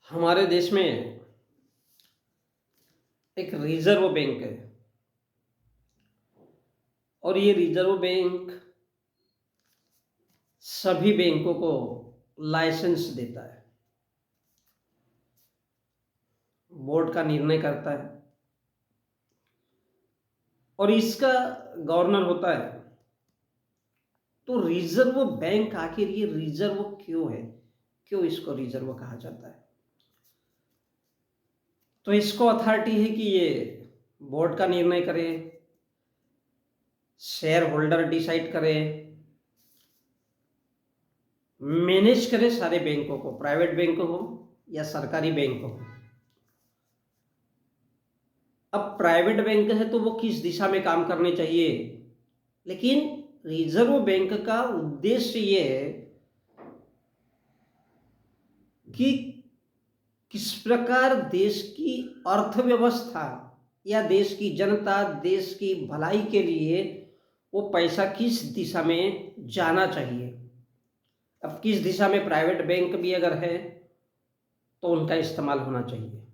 हमारे देश में एक रिजर्व बैंक है और ये रिजर्व बैंक सभी बैंकों को लाइसेंस देता है, बोर्ड का निर्णय करता है और इसका गवर्नर होता है। तो रिजर्व बैंक आखिर ये रिजर्व क्यों है, क्यों इसको रिजर्व कहा जाता है? तो इसको अथॉरिटी है कि ये बोर्ड का निर्णय करे, शेयर होल्डर डिसाइड करे, मैनेज करे सारे बैंकों को, प्राइवेट बैंक हो या सरकारी बैंक हो। अब प्राइवेट बैंक है तो वो किस दिशा में काम करने चाहिए, लेकिन रिजर्व बैंक का उद्देश्य ये है कि किस प्रकार देश की अर्थव्यवस्था या देश की जनता, देश की भलाई के लिए वो पैसा किस दिशा में जाना चाहिए। अब किस दिशा में प्राइवेट बैंक भी अगर है तो उनका इस्तेमाल होना चाहिए।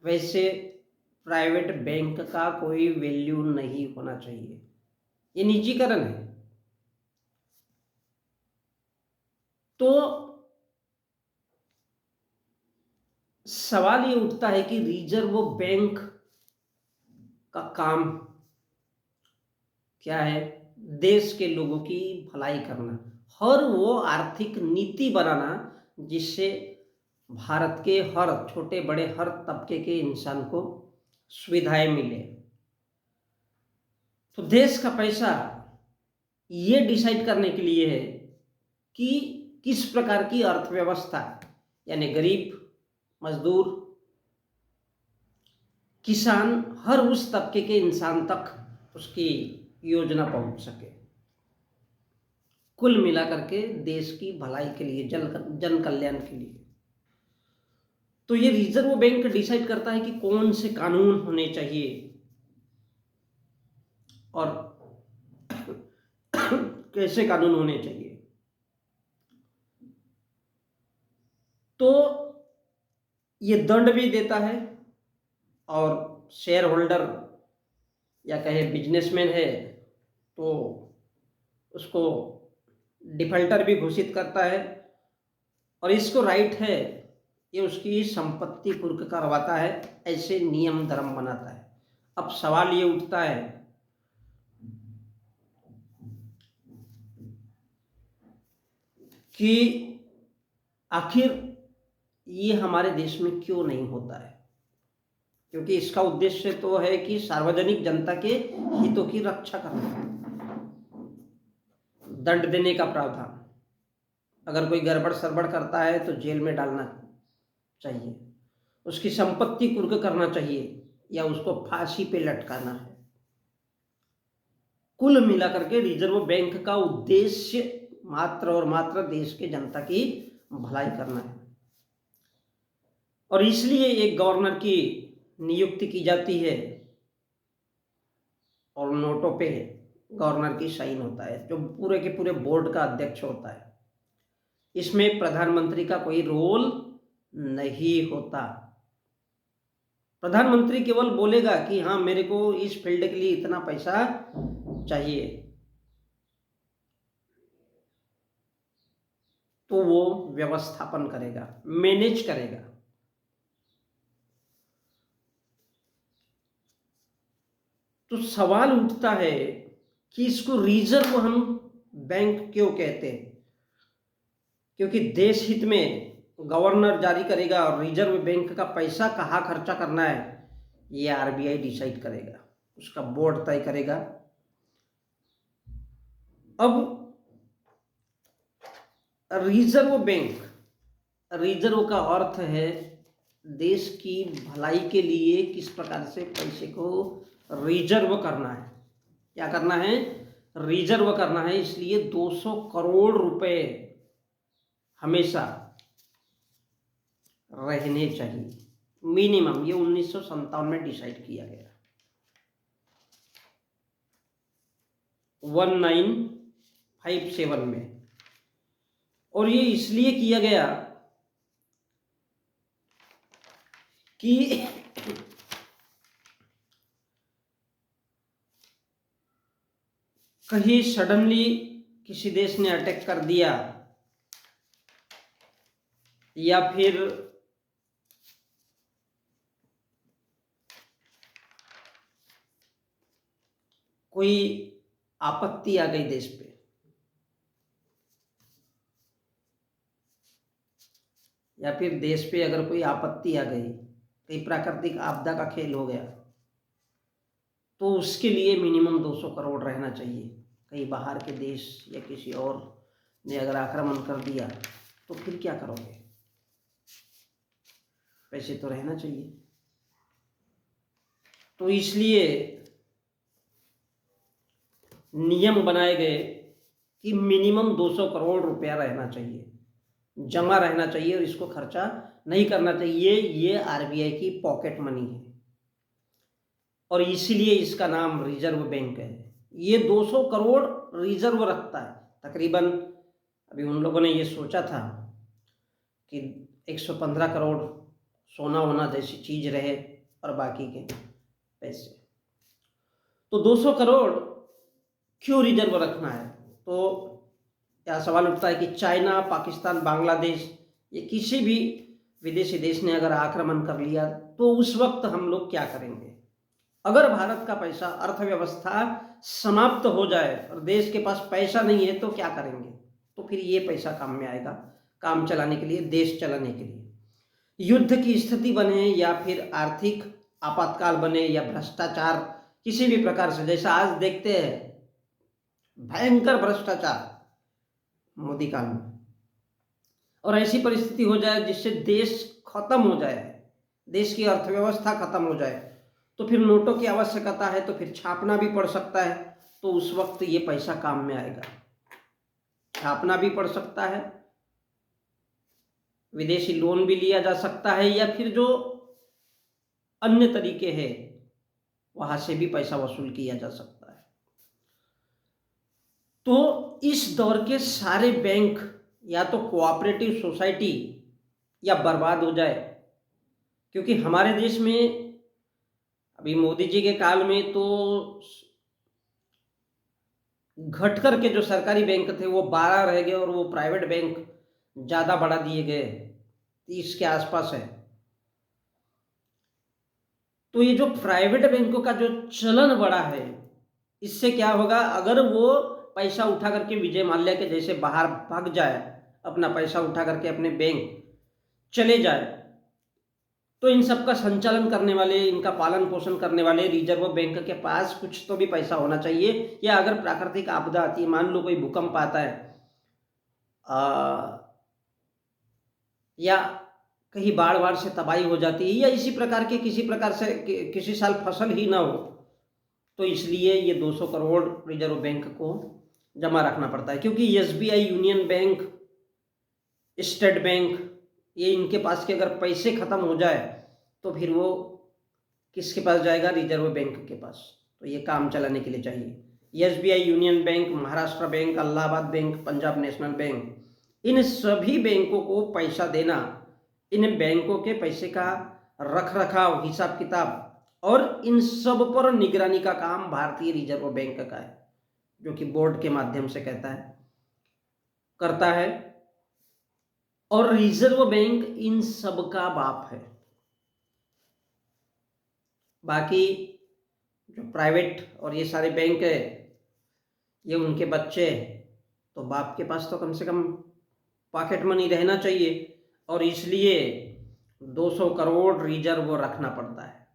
वैसे प्राइवेट बैंक का कोई वैल्यू नहीं होना चाहिए, ये निजीकरण है। तो सवाल ये उठता है कि रिजर्व बैंक का काम क्या है? देश के लोगों की भलाई करना, हर वो आर्थिक नीति बनाना जिससे भारत के हर छोटे बड़े हर तबके के इंसान को सुविधाएं मिले। तो देश का पैसा ये डिसाइड करने के लिए है कि किस प्रकार की अर्थव्यवस्था, यानी गरीब, मजदूर, किसान, हर उस तबके के इंसान तक उसकी योजना पहुंच सके, कुल मिलाकर के देश की भलाई के लिए, जन कल्याण के लिए। तो ये रिजर्व बैंक डिसाइड करता है कि कौन से कानून होने चाहिए और कैसे कानून होने चाहिए। तो ये दंड भी देता है और शेयर होल्डर या कहे बिजनेसमैन है तो उसको डिफल्टर भी घोषित करता है और इसको राइट है ये उसकी संपत्ति कुर्क करवाता है, ऐसे नियम धर्म बनाता है। अब सवाल ये उठता है कि आखिर ये हमारे देश में क्यों नहीं होता है? क्योंकि इसका उद्देश्य तो है कि सार्वजनिक जनता के हितों की रक्षा करना, दंड देने का प्रावधान, अगर कोई गड़बड़ सरबड़ करता है तो जेल में डालना चाहिए, उसकी संपत्ति कुर्क करना चाहिए या उसको फांसी पे लटकाना है। कुल मिलाकर के रिजर्व बैंक का उद्देश्य मात्र और मात्र देश के जनता की भलाई करना है और इसलिए एक गवर्नर की नियुक्ति की जाती है और नोटों पे गवर्नर की साइन होता है, जो पूरे के पूरे बोर्ड का अध्यक्ष होता है। इसमें प्रधानमंत्री का कोई रोल नहीं होता। प्रधानमंत्री केवल बोलेगा कि हाँ मेरे को इस फील्ड के लिए इतना पैसा चाहिए, तो वो व्यवस्थापन करेगा, मैनेज करेगा। तो सवाल उठता है कि इसको रिजर्व हम बैंक क्यों कहते हैं? क्योंकि देश हित में गवर्नर जारी करेगा और रिजर्व बैंक का पैसा कहाँ खर्चा करना है ये आरबीआई डिसाइड करेगा, उसका बोर्ड तय करेगा। अब रिजर्व बैंक, रिजर्व का अर्थ है देश की भलाई के लिए किस प्रकार से पैसे को रिजर्व करना है। क्या करना है? रिजर्व करना है। इसलिए 200 करोड़ रुपए हमेशा रहने चाहिए मिनिमम। ये 1957 में डिसाइड किया गया, 1957 में। और ये इसलिए किया गया कि कहीं सडनली किसी देश ने अटैक कर दिया या फिर कोई आपत्ति आ गई देश पे, या फिर देश पे अगर कोई आपत्ति आ गई, कहीं प्राकृतिक आपदा का खेल हो गया, तो उसके लिए मिनिमम 200 करोड़ रहना चाहिए। कहीं बाहर के देश या किसी और ने अगर आक्रमण कर दिया तो फिर क्या करोगे? पैसे तो रहना चाहिए। तो इसलिए नियम बनाए गए कि मिनिमम 200 करोड़ रुपया रहना चाहिए, जमा रहना चाहिए, और इसको खर्चा नहीं करना चाहिए। ये आरबीआई की पॉकेट मनी है और इसीलिए इसका नाम रिजर्व बैंक है। ये 200 करोड़ रिजर्व रखता है तकरीबन। अभी उन लोगों ने ये सोचा था कि 115 करोड़ सोना वोना जैसी चीज रहे और बाकी के पैसे। तो 200 करोड़ क्यों रिजर्व रखना है? तो यहाँ सवाल उठता है कि चाइना, पाकिस्तान, बांग्लादेश, ये किसी भी विदेशी देश ने अगर आक्रमण कर लिया तो उस वक्त हम लोग क्या करेंगे? अगर भारत का पैसा, अर्थव्यवस्था समाप्त हो जाए और देश के पास पैसा नहीं है तो क्या करेंगे? तो फिर ये पैसा काम में आएगा, काम चलाने के लिए, देश चलाने के लिए। युद्ध की स्थिति बने या फिर आर्थिक आपातकाल बने या भ्रष्टाचार किसी भी प्रकार से, जैसा आज देखते हैं भयंकर भ्रष्टाचार मोदी काल में, और ऐसी परिस्थिति हो जाए जिससे देश खत्म हो जाए, देश की अर्थव्यवस्था खत्म हो जाए, तो फिर नोटों की आवश्यकता है, तो फिर छापना भी पड़ सकता है। तो उस वक्त ये पैसा काम में आएगा। छापना भी पड़ सकता है, विदेशी लोन भी लिया जा सकता है, या फिर जो अन्य तरीके हैं वहां से भी पैसा वसूल किया जा सकता है। तो इस दौर के सारे बैंक या तो कोऑपरेटिव सोसाइटी या बर्बाद हो जाए, क्योंकि हमारे देश में अभी मोदी जी के काल में तो घट कर के जो सरकारी बैंक थे वो 12 रह गए और वो प्राइवेट बैंक ज्यादा बढ़ा दिए गए, 30 के आसपास है। तो ये जो प्राइवेट बैंकों का जो चलन बढ़ा है, इससे क्या होगा? अगर वो पैसा उठा करके विजय माल्या के जैसे बाहर भाग जाए, अपना पैसा उठा करके अपने बैंक चले जाए, तो इन सब का संचालन करने वाले, इनका पालन पोषण करने वाले रिजर्व बैंक के पास कुछ तो भी पैसा होना चाहिए। या अगर प्राकृतिक आपदा आती है, मान लो कोई भूकंप आता है या कहीं बाढ़ से तबाही हो जाती है, या इसी प्रकार के किसी प्रकार से किसी साल फसल ही ना हो, तो इसलिए ये 200 करोड़ रिजर्व बैंक को जमा रखना पड़ता है। क्योंकि SBI, Union bank, state bank, ये इनके पास के अगर पैसे खत्म हो जाए तो फिर वो किसके पास जाएगा? रिजर्व बैंक के पास। तो ये काम चलाने के लिए चाहिए। SBI, Union Bank, Maharashtra Bank, Allahabad Bank, Punjab National Bank, इन सभी बैंकों को पैसा देना, इन बैंकों के पैसे का रख रखाव, हिसाब किताब और इन सब पर निगरानी का काम भारतीय रिजर्व बैंक का है, जो कि बोर्ड के माध्यम से करता है। और रिजर्व बैंक इन सब का बाप है। बाकी जो प्राइवेट और ये सारे बैंक है, ये उनके बच्चे, तो बाप के पास तो कम से कम पॉकेट मनी रहना चाहिए, और इसलिए 200 करोड़ रिजर्व रखना पड़ता है।